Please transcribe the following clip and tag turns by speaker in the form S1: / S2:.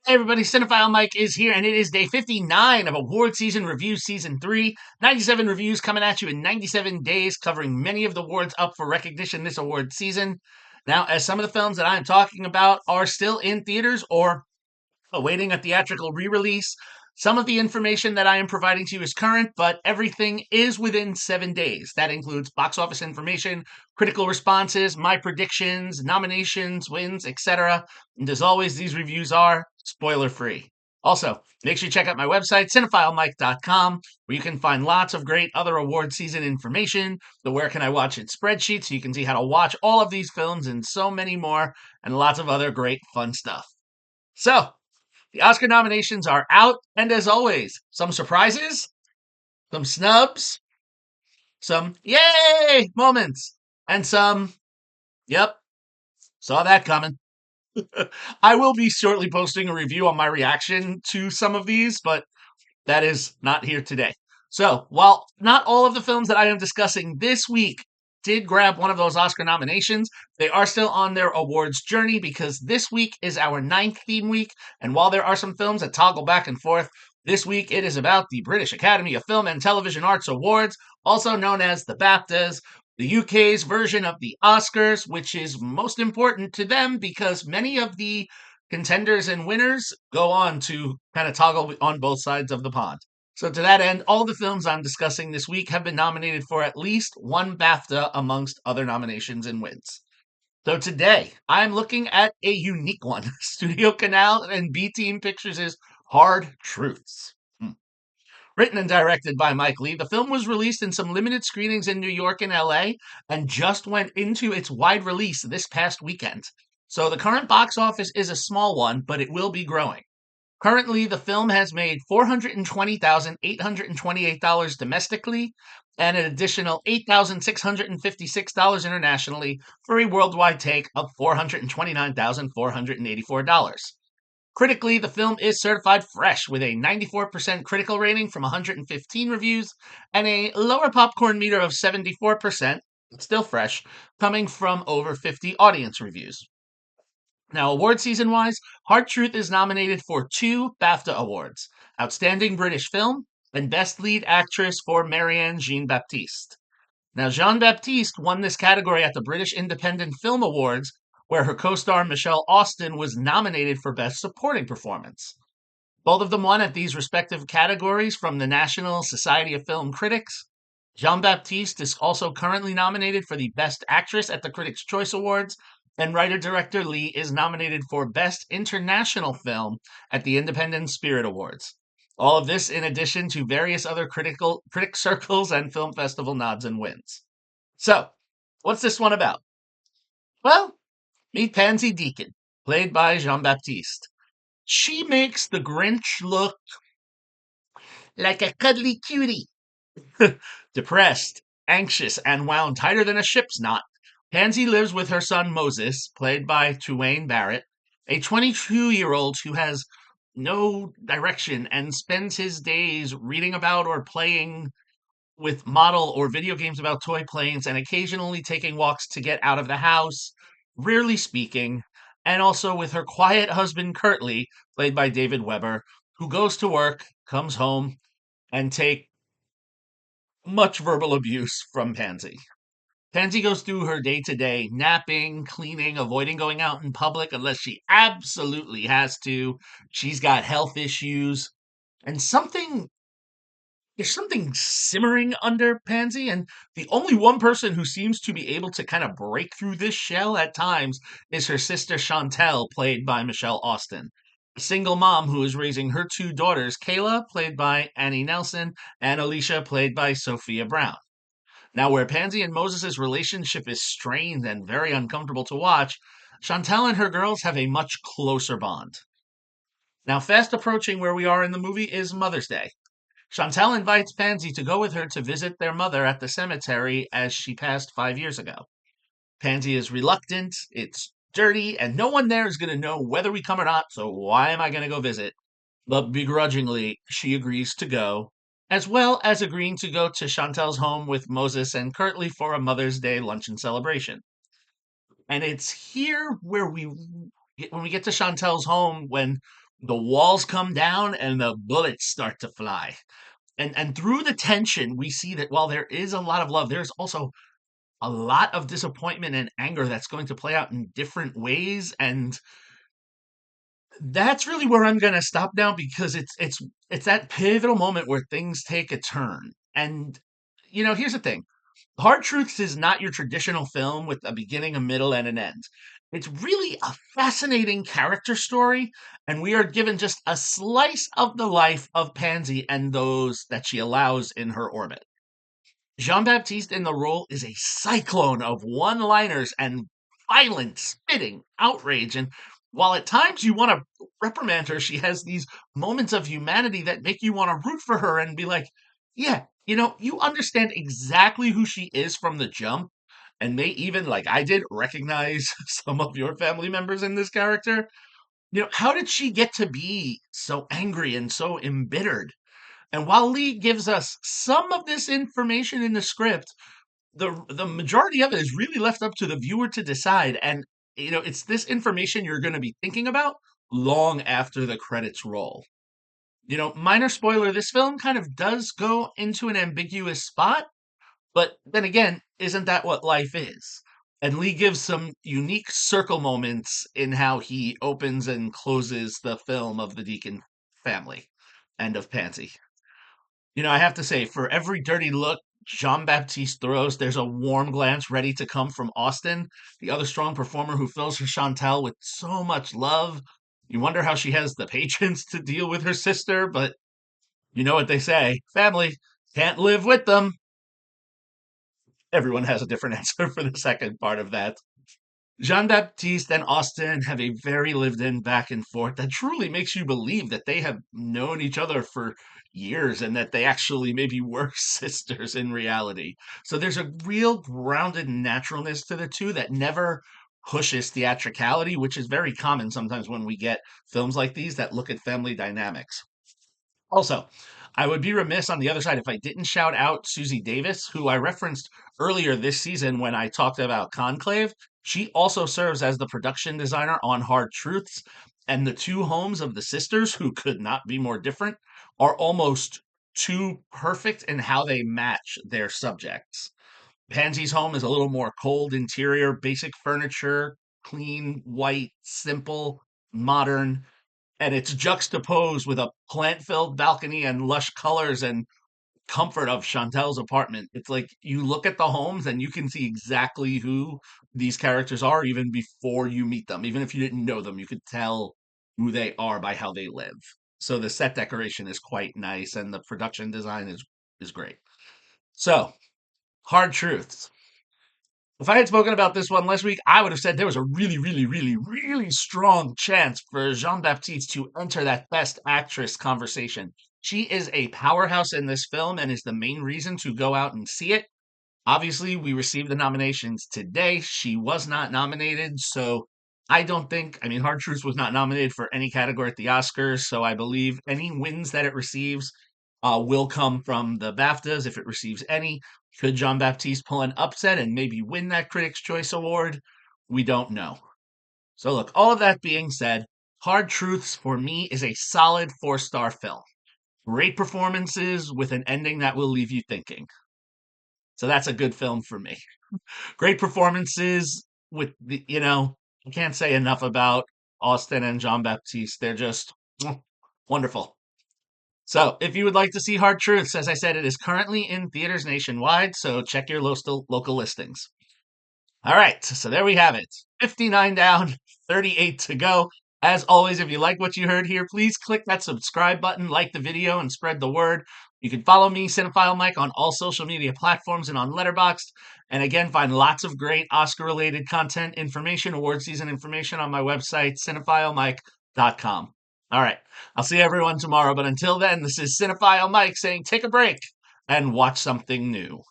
S1: Hey everybody, Cinephile Mike is here, and it is day 59 of Award Season Review Season 3. 97 reviews coming at you in 97 days, covering many of the awards up for recognition this award season. Now, as some of the films that I'm talking about are still in theaters or awaiting a theatrical re release, some of the information that I am providing to you is current, but everything is within 7 days. That includes box office information, critical responses, my predictions, nominations, wins, etc. And as always, these reviews are spoiler free. Also, make sure you check out my website, cinephilemike.com, where you can find lots of great other award season information, the Where Can I Watch It spreadsheet, so you can see how to watch all of these films and so many more, and lots of other great fun stuff. So, the Oscar nominations are out, and as always, some surprises, some snubs, some yay moments, and some, yep, saw that coming. I will be shortly posting a review on my reaction to some of these, but that is not here today. So, while not all of the films that I am discussing this week did grab one of those Oscar nominations, they are still on their awards journey because this week is our ninth theme week. And while there are some films that toggle back and forth, this week it is about the British Academy of Film and Television Arts Awards, also known as the BAFTAs, the UK's version of the Oscars, which is most important to them because many of the contenders and winners go on to kind of toggle on both sides of the pond. So, to that end, all the films I'm discussing this week have been nominated for at least one BAFTA amongst other nominations and wins. So, today, I'm looking at a unique one Studio Canal and B Team Pictures' Hard Truths. Written and directed by Mike Leigh, the film was released in some limited screenings in New York and LA and just went into its wide release this past weekend. So the current box office is a small one, but it will be growing. Currently, the film has made $420,828 domestically and an additional $8,656 internationally for a worldwide take of $429,484. Critically, the film is certified fresh with a 94% critical rating from 115 reviews and a lower popcorn meter of 74%, still fresh, coming from over 50 audience reviews. Now, award season wise, Hard Truth is nominated for 2 BAFTA awards Outstanding British Film and Best Lead Actress for Marianne Jean Baptiste. Now, Jean Baptiste won this category at the British Independent Film Awards, where her co star Michelle Austen was nominated for Best Supporting Performance. Both of them won at these respective categories from the National Society of Film Critics. Jean Baptiste is also currently nominated for the Best Actress at the Critics' Choice Awards, and writer-director Leigh is nominated for Best International Film at the Independent Spirit Awards. All of this in addition to various other critic circles and film festival nods and wins. So, what's this one about? Well, meet Pansy Deacon, played by Jean-Baptiste. She makes the Grinch look like a cuddly cutie. Depressed, anxious, and wound tighter than a ship's knot, Pansy lives with her son Moses, played by Tuwayne Barrett, a 22-year-old who has no direction and spends his days reading about or playing with model or video games about toy planes and occasionally taking walks to get out of the house, rarely speaking, and also with her quiet husband Curtly, played by David Weber, who goes to work, comes home, and take much verbal abuse from Pansy. Pansy goes through her day to day napping, cleaning, avoiding going out in public unless she absolutely has to. She's got health issues, and there's something simmering under Pansy, and the only one person who seems to be able to kind of break through this shell at times is her sister Chantel, played by Michelle Austen. A single mom who is raising her 2 daughters, Kayla, played by Annie Nelson, and Alicia, played by Sophia Brown. Now, where Pansy and Moses' relationship is strained and very uncomfortable to watch, Chantel and her girls have a much closer bond. Now, fast approaching where we are in the movie is Mother's Day. Chantel invites Pansy to go with her to visit their mother at the cemetery as she passed 5 years ago. Pansy is reluctant, it's dirty, and no one there is going to know whether we come or not, so why am I going to go visit? But begrudgingly, she agrees to go, as well as agreeing to go to Chantel's home with Moses and Curtly for a Mother's Day luncheon celebration. And it's here where when we get to Chantel's home, when the walls come down and the bullets start to fly. And through the tension, we see that while there is a lot of love, there's also a lot of disappointment and anger that's going to play out in different ways. And that's really where I'm gonna stop now because it's that pivotal moment where things take a turn. And here's the thing. Hard Truths is not your traditional film with a beginning, a middle, and an end. It's really a fascinating character story, and we are given just a slice of the life of Pansy and those that she allows in her orbit. Jean Baptiste in the role is a cyclone of one liners and violent, spitting outrage. And while at times you want to reprimand her, she has these moments of humanity that make you want to root for her and be like, yeah, you understand exactly who she is from the jump. And may even, like I did, recognize some of your family members in this character. How did she get to be so angry and so embittered? And while Leigh gives us some of this information in the script, the majority of it is really left up to the viewer to decide. And it's this information you're going to be thinking about long after the credits roll. Minor spoiler, this film kind of does go into an ambiguous spot, but then again, isn't that what life is? And Leigh gives some unique circle moments in how he opens and closes the film of the Deacon family and of Pansy. I have to say, for every dirty look Jean Baptiste throws, there's a warm glance ready to come from Austin, the other strong performer who fills her Chantal with so much love. You wonder how she has the patience to deal with her sister, but you know what they say family can't live with them. Everyone has a different answer for the second part of that. Jean Baptiste and Austin have a very lived in back and forth that truly makes you believe that they have known each other for years and that they actually maybe were sisters in reality. So there's a real grounded naturalness to the two that never pushes theatricality, which is very common sometimes when we get films like these that look at family dynamics. Also, I would be remiss on the other side if I didn't shout out Susie Davis, who I referenced earlier this season when I talked about Conclave. She also serves as the production designer on Hard Truths, and the two homes of the sisters, who could not be more different, are almost too perfect in how they match their subjects. Pansy's home is a little more cold interior, basic furniture, clean, white, simple, modern, and it's juxtaposed with a plant-filled balcony and lush colors and comfort of Chantel's apartment. It's like you look at the homes and you can see exactly who these characters are even before you meet them. Even if you didn't know them, you could tell who they are by how they live. So the set decoration is quite nice and the production design is great. So, hard truths. If I had spoken about this one last week, I would have said there was a really, really, really, really strong chance for Jean Baptiste to enter that Best Actress conversation. She is a powerhouse in this film and is the main reason to go out and see it. Obviously, we received the nominations today. She was not nominated, so I mean, Hard Truths was not nominated for any category at the Oscars, so I believe any wins that it receives will come from the BAFTAs if it receives any. Could Jean Baptiste pull an upset and maybe win that Critics' Choice Award? We don't know. So, look, all of that being said, Hard Truths for me is a solid 4-star film. Great performances with an ending that will leave you thinking. So that's a good film for me. Great performances with I can't say enough about Austin and Jean Baptiste. They're just wonderful. So, if you would like to see Hard Truths, as I said, it is currently in theaters nationwide, so check your local listings. All right, so there we have it. 59 down, 38 to go. As always, if you like what you heard here, please click that subscribe button, like the video, and spread the word. You can follow me, Cinephile Mike, on all social media platforms and on Letterboxd. And again, find lots of great Oscar-related content, information, award season information on my website, cinephilemike.com. All right, I'll see everyone tomorrow. But until then, this is Cinephile Mike saying take a break and watch something new.